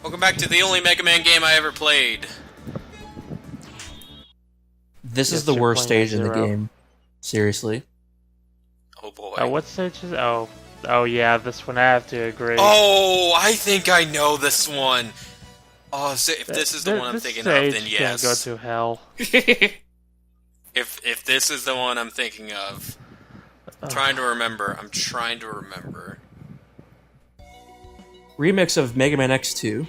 Welcome back to the only Mega Man game I ever played. This is Yes, the you're worst playing stage in the Zero. game. Seriously. Oh boy. What stage is? Oh yeah, this one I have to agree. Oh, I think I know this one. Oh, so if this is the one I'm This thinking of, stage then can yes. go to hell. If this is the one I'm thinking of, I'm trying to remember. Remix of Megaman X2.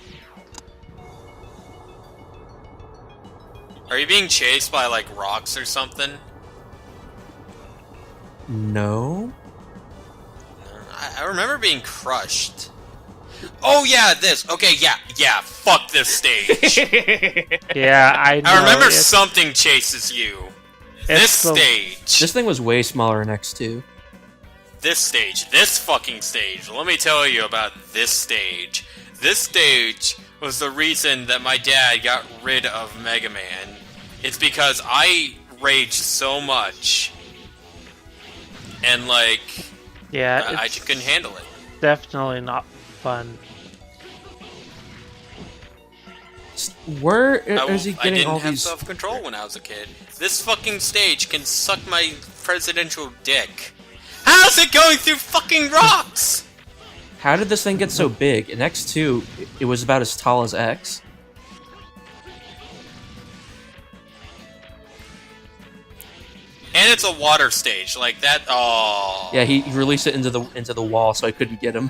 Are you being chased by like rocks or something? No. I remember being crushed. Oh yeah, this. Okay, yeah. Fuck this stage. Yeah, I know. I remember it's- something chases you. it's This the- stage. This thing was way smaller in X2. This stage. This fucking stage. Let me tell you about this stage. This stage was the reason that my dad got rid of Mega Man. It's because I raged so much. And like, Yeah, I it's just couldn't handle it. definitely not fun. Where is he I getting didn't all have these? self-control when I was a kid. This fucking stage can suck my presidential dick. How's it going through fucking rocks? How did this thing get so big? In X2, it was about as tall as X. And it's a water stage, like that. Oh, Yeah, he released it into the wall, so I couldn't get him.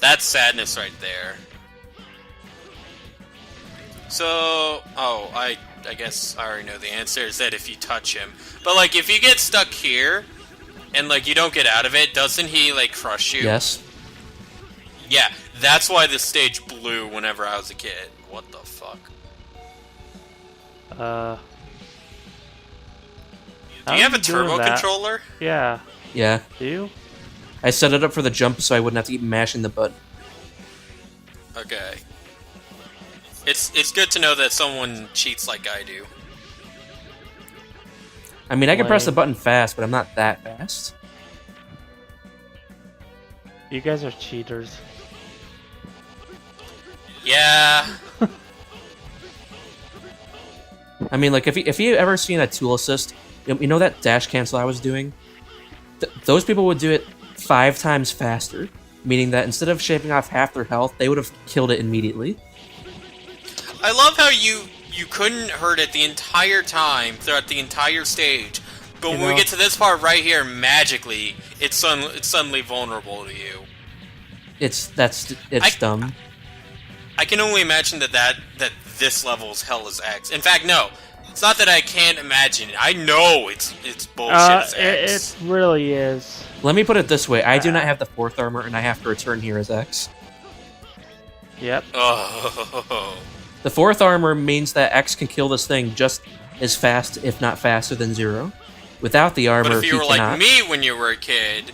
that's sadness right there. So, I guess I already know the answer. Is that if you touch him, but like if you get stuck here, and like you don't get out of it, doesn't he like crush you? Yes. Yeah, that's why this stage blew whenever I was a kid. What the fuck? Do you have a turbo controller? Yeah. Yeah. Do you? I set it up for the jump so I wouldn't have to keep mashing the button. Okay. It's good to know that someone cheats like I do. I mean, I can press the Lame. button fast, but I'm not that fast. You guys are cheaters. Yeah. I mean, like, if you ever seen a tool assist, you know that dash cancel I was doing? Those people would do it 5 times faster, meaning that instead of shaving off half their health, they would have killed it immediately. I love how you couldn't hurt it the entire time throughout the entire stage, but when we get to this part right here, magically, it's suddenly vulnerable to you. It's dumb. I can only imagine that this level is hell as X. In fact, no. It's not that I can't imagine it. I know it's bullshit as X. It really is. Let me put it this way: I do not have the 4th armor, and I have to return here as X. Yep. Oh. The 4th armor means that X can kill this thing just as fast, if not faster, than Zero. Without the armor, But if you he were cannot. like me when you were a kid,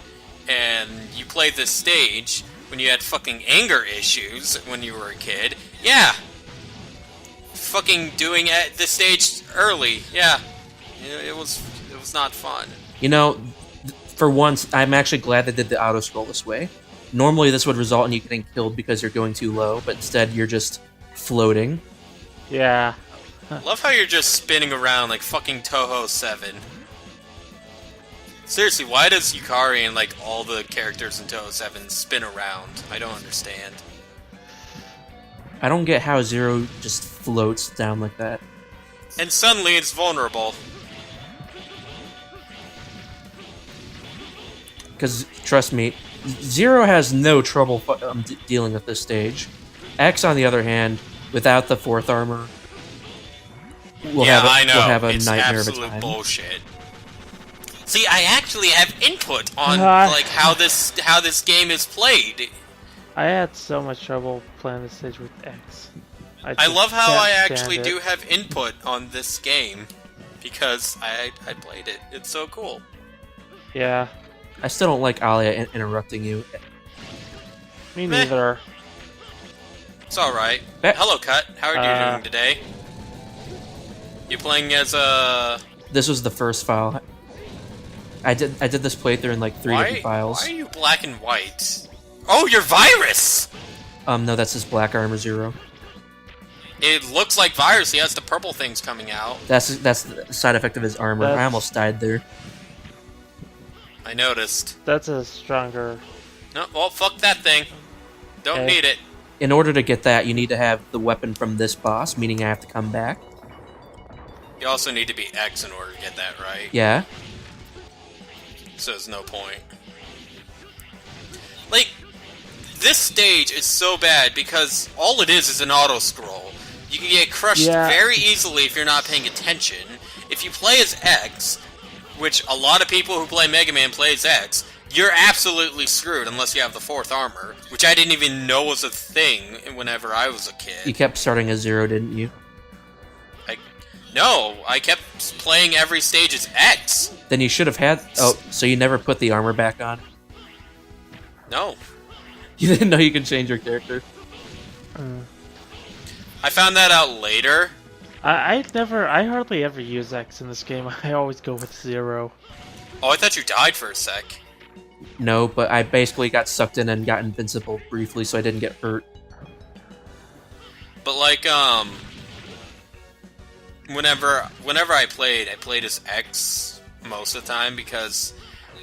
and you played this stage when you had fucking anger issues when you were a kid, yeah. Fucking doing this stage early, yeah. It was not fun. You know, for once, I'm actually glad they did the auto scroll this way. Normally, this would result in you getting killed because you're going too low, but instead, you're just floating. Yeah. Love how you're just spinning around like fucking Toho 7. Seriously, why does Yukari and like all the characters in Toho 7 spin around? I don't understand. I don't get how Zero just floats down like that. And suddenly it's vulnerable. Because, trust me, Zero has no trouble dealing with this stage. X, on the other hand, without the 4th armor, will I know. have a It's nightmare of a absolute time. bullshit. See, I actually have input on Uh, like how this game is played. I had so much trouble playing this stage with X. I just love how can't I stand actually it. do have input on this game because I played it. It's so cool. Yeah. I still don't like Alia interrupting you. Me Meh. neither. It's all right. Eh. Hello, Cut. How are you doing today? You playing as a? This was the first file. I did this playthrough in like 3 different files. Why are you black and white? Oh, you're Virus! No, that's his black armor 0. It looks like Virus. He has the purple things coming out. That's the side effect of his armor. I almost died there. I noticed. That's a stronger... No, well, fuck that thing. Don't need it. In order to get that, you need to have the weapon from this boss, meaning I have to come back. You also need to be X in order to get that, right? Yeah. So there's no point. Like, this stage is so bad because all it is an auto-scroll. You can get crushed very easily if you're not paying attention. If you play as X, which a lot of people who play Mega Man play as X, you're absolutely screwed unless you have the 4th armor, which I didn't even know was a thing whenever I was a kid. You kept starting as 0, didn't you? No, I kept playing every stage as X. Then you should have had... Oh, so you never put the armor back on? No. You didn't know you could change your character? I found that out later. I hardly ever use X in this game. I always go with 0. Oh, I thought you died for a sec. No, but I basically got sucked in and got invincible briefly, so I didn't get hurt. But like, whenever I played as X most of the time because,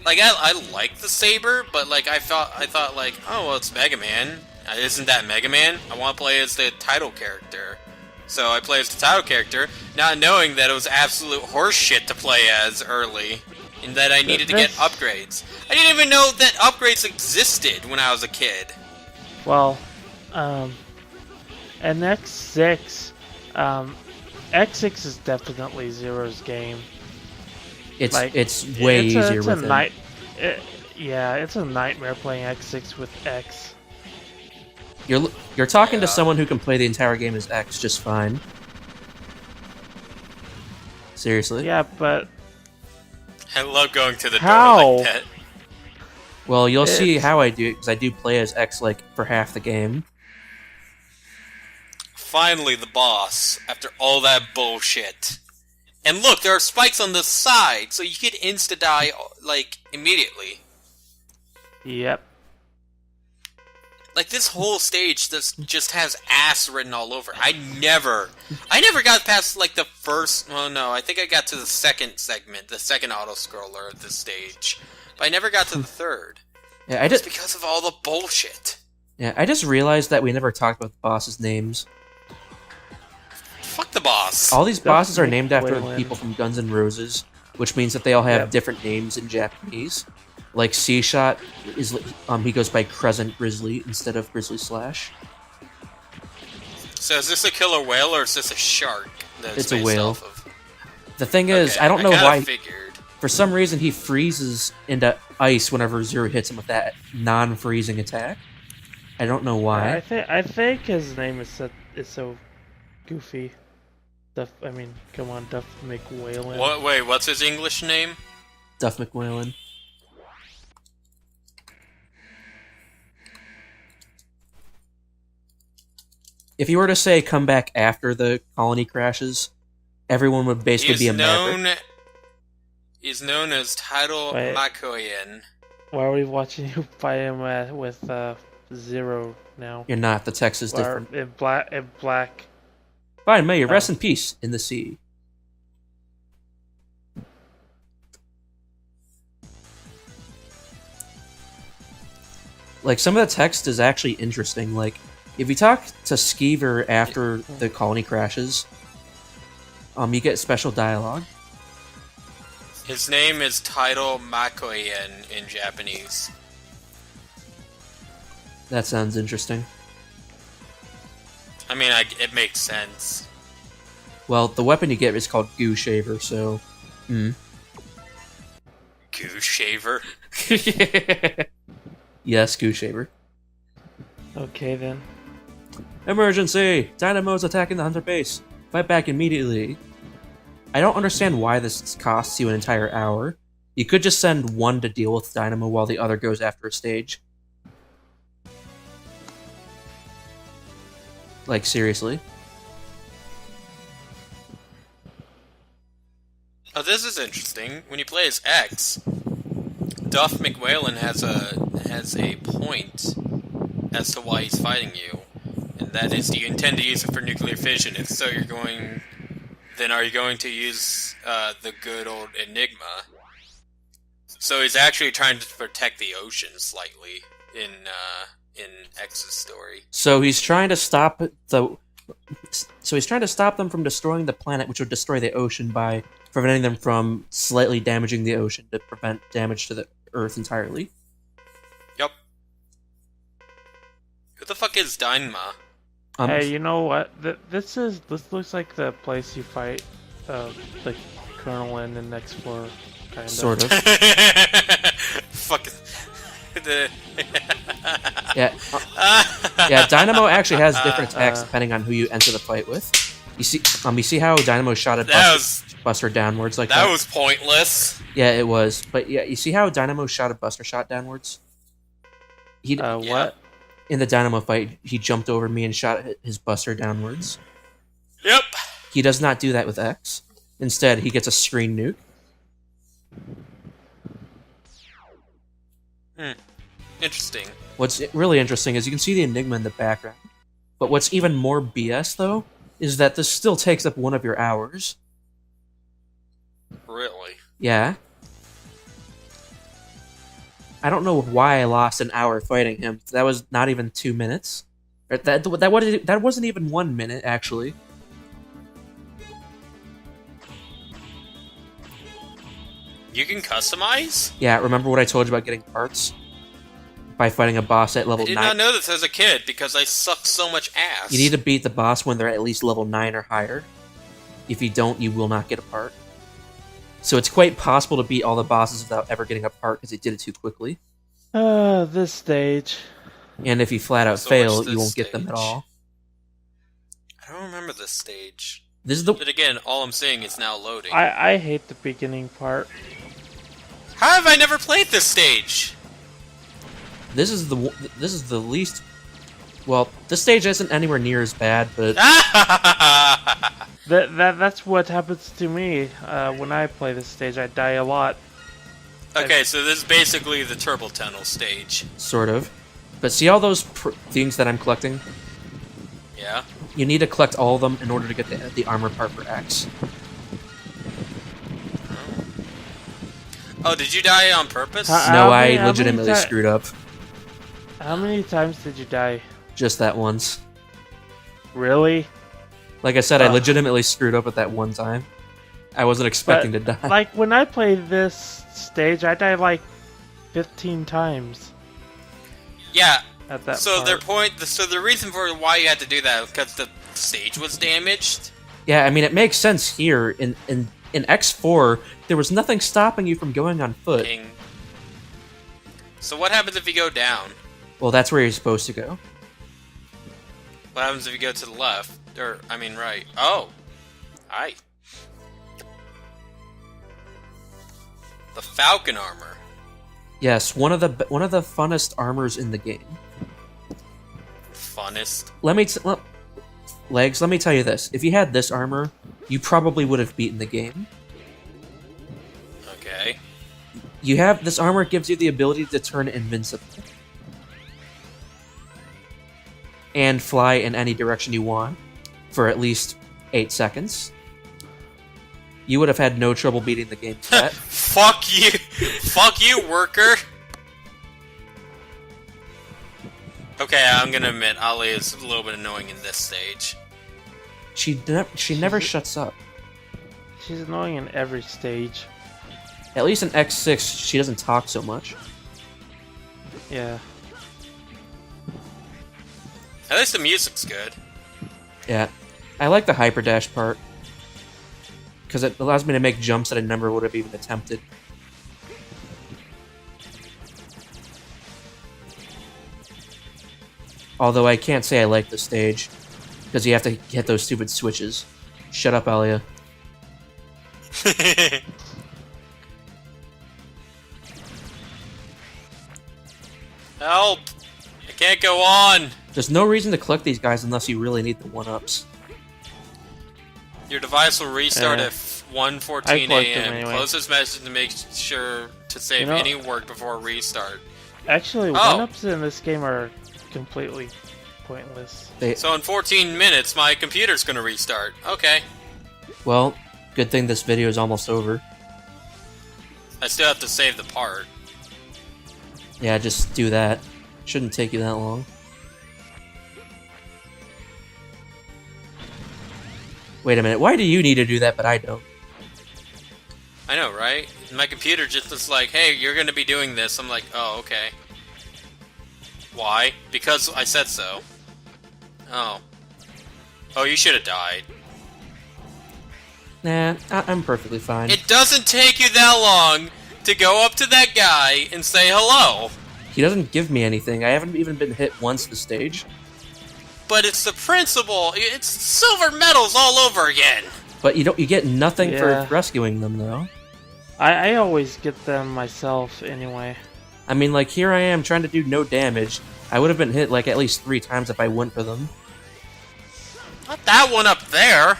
like, I like the saber, but like I thought like, oh well, it's Mega Man. Isn't that Mega Man? I want to play as the title character. So I played as the title character, not knowing that it was absolute horseshit to play as early, and that I needed to get upgrades. I didn't even know that upgrades existed when I was a kid. Well, and X6, X6 is definitely Zero's game. It's Like, it's way easier with him. It's a nightmare playing X6 with X. You're talking to someone who can play the entire game as X just fine. Seriously. Yeah, but I love going to the How? door like that. Well, you'll see how I do it, because I do play as X, like, for half the game. Finally, the boss, after all that bullshit. And look, there are spikes on the side, so you could insta-die, like, immediately. Yep. Like, this whole stage just has ass written all over. I never got past, like, the first... Well, no, I think I got to the second segment, the second auto-scroller of this stage. But I never got to the third. Yeah, Just because of all the bullshit. Yeah, I just realized that we never talked about the bosses' names. Fuck the boss. All these bosses are named after Waylon. people from Guns N' Roses, which means that they all have different names in Japanese. Like C-Shot is he goes by Crescent Grizzly instead of Grizzly Slash. So is this a killer whale or is this a shark? It's a whale. The thing is, I don't know why. For some reason, he freezes into ice whenever Zero hits him with that non-freezing attack. I don't know why. I think his name is so goofy. Come on, Duff McWhalen. What? Wait, what's his English name? Duff McWhalen. If you were to say come back after the colony crashes, everyone would basically be a maverick. He's known as Tidal Makoyan. Why are we watching you fight him with Zero now? You're not. The text is different. In black. Fine, may you rest in peace in the sea. Like, some of the text is actually interesting. Like, if you talk to Skeever after the colony crashes, you get special dialogue. His name is Tidal Makoyan in Japanese. That sounds interesting. I mean, it makes sense. Well, the weapon you get is called Goo Shaver, so... Goo Shaver? Yes, Goo Shaver. Okay, then. Emergency! Dynamo's attacking the Hunter base. Fight back immediately. I don't understand why this costs you an entire hour. You could just send one to deal with Dynamo while the other goes after a stage. Like, seriously? Oh, this is interesting. When you play as X, Duff McWhalen has a point as to why he's fighting you. And that is, do you intend to use it for nuclear fission? If so, then are you going to use the good old Enigma? So he's actually trying to protect the ocean slightly in X's story. So he's trying to stop them from destroying the planet, which would destroy the ocean by preventing them from slightly damaging the ocean to prevent damage to the Earth entirely. Yep. Who the fuck is Dynama? Hey, you know what? This looks like the place you fight the Colonel in X4, kind of. Sort of. Fucking. Yeah, Dynamo actually has different attacks depending on who you enter the fight with. You see how Dynamo shot at Buster downwards like that? That was pointless. Yeah, it was. But yeah, you see how Dynamo shot at Buster shot downwards? What? In the Dynamo fight, he jumped over me and shot his Buster downwards. Yep. He does not do that with X. Instead, he gets a screen nuke. Interesting. What's really interesting is you can see the Enigma in the background. But what's even more BS, though, is that this still takes up one of your hours. Really? Yeah. I don't know why I lost an hour fighting him. That was not even 2 minutes. That wasn't even 1 minute, actually. You can customize? Yeah, remember what I told you about getting parts? By fighting a boss at level 9. I did not know this as a kid, because I suck so much ass. You need to beat the boss when they're at least level 9 or higher. If you don't, you will not get a part. So it's quite possible to beat all the bosses without ever getting a part, because they did it too quickly. This stage. And if you flat out fail, you won't get them at all. I don't remember this stage. But again, all I'm saying is now loading. I hate the beginning part. How have I never played this stage? This is the least. Well, this stage isn't anywhere near as bad, but that's what happens to me when I play this stage. I die a lot. Okay, so this is basically the Turbo Tunnel stage. Sort of. But see all those things that I'm collecting? Yeah. You need to collect all of them in order to get the armor part for X. Oh, did you die on purpose? No, I legitimately screwed up. How many times did you die? Just that once. Really? Like I said, I legitimately screwed up at that one time. I wasn't expecting to die. Like, when I play this stage, I die like 15 times. Yeah. At that so part. the reason for why you had to do that was because the stage was damaged? Yeah, I mean, it makes sense here. In X4, there was nothing stopping you from going on foot. King. So what happens if you go down? Well, that's where you're supposed to go. What happens if you go to the left? Right. Oh. Hi. The Falcon armor. Yes, one of the funnest armors in the game. Funnest? Legs, let me tell you this. If you had this armor, you probably would have beaten the game. Okay. This armor gives you the ability to turn invincible. And fly in any direction you want for at least 8 seconds. You would have had no trouble beating the game with that. Fuck you! Fuck you, worker! Okay, I'm gonna admit, Ali is a little bit annoying in this stage. She never shuts up. She's annoying in every stage. At least in X6, she doesn't talk so much. Yeah. At least the music's good. Yeah. I like the hyperdash part. Because it allows me to make jumps that I never would have even attempted. Although I can't say I like the stage. Because you have to hit those stupid switches. Shut up, Alia. Help! I can't go on! There's no reason to collect these guys unless you really need the 1-ups. Your device will restart at 1:14 a.m. Anyway. Close this message to make sure to save any work before restart. Actually, 1-ups in this game are completely pointless. So in 14 minutes, my computer's gonna restart. Okay. Well, good thing this video is almost over. I still have to save the part. Yeah, just do that. Shouldn't take you that long. Wait a minute, why do you need to do that, but I don't? I know, right? My computer just is like, hey, you're gonna be doing this. I'm like, oh, okay. Why? Because I said so. Oh. Oh, you should have died. Nah, I'm perfectly fine. It doesn't take you that long to go up to that guy and say hello. He doesn't give me anything. I haven't even been hit once this stage. But it's the principle. It's silver medals all over again. But you get nothing Yeah. for rescuing them, though. I always get them myself anyway. I mean, like, here I am trying to do no damage. I would have been hit, like, at least 3 times if I went for them. Not that one up there.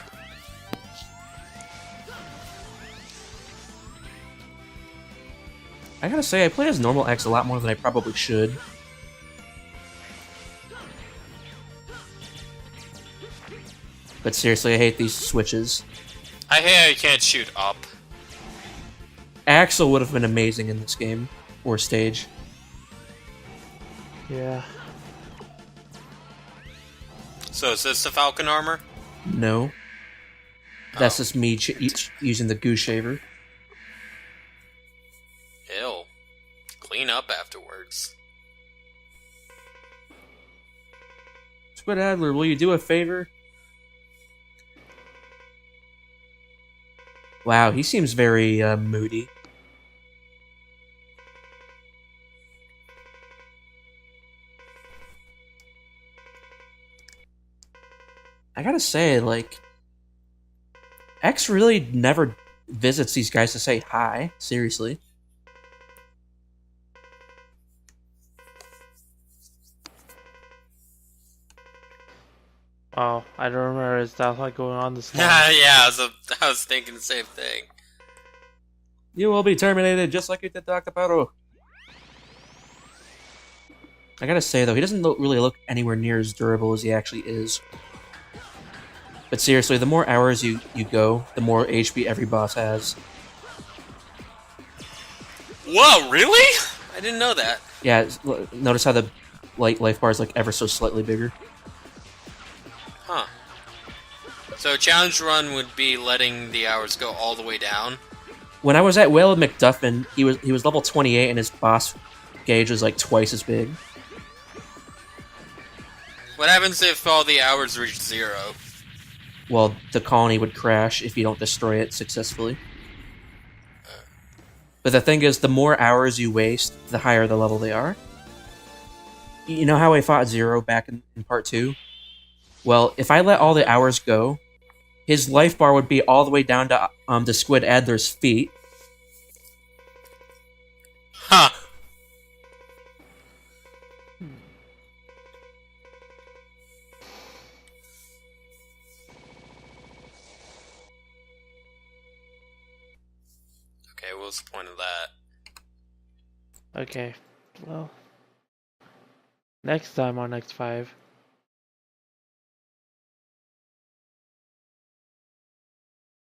I gotta say, I play as normal X a lot more than I probably should. But seriously, I hate these switches. I hate I can't shoot up. Axel would have been amazing in this game. Or stage. Yeah. So is this the Falcon armor? No. That's just me using the goo shaver. Ew. Clean up afterwards. Squid Adler, will you do a favor? Wow, he seems very moody. I gotta say, like, X really never visits these guys to say hi. Seriously. Oh, I don't remember. Is that like going on this long? Yeah, I was thinking the same thing. You will be terminated just like you did Dr. Paro. I gotta say, though, he doesn't really look anywhere near as durable as he actually is. But seriously, the more hours you go, the more HP every boss has. Whoa, really? I didn't know that. Yeah, notice how the life bar is like ever so slightly bigger. Huh. So challenge run would be letting the hours go all the way down? When I was at Whale of McDuffin, he was level 28 and his boss gauge was like twice as big. What happens if all the hours reach 0? Well, the colony would crash if you don't destroy it successfully. But the thing is, the more hours you waste, the higher the level they are. You know how I fought Zero back in part 2? Well, if I let all the hours go, his life bar would be all the way down to the Squid Adler's feet. Huh. Okay, what's the point of that? Okay, well, next time on X5.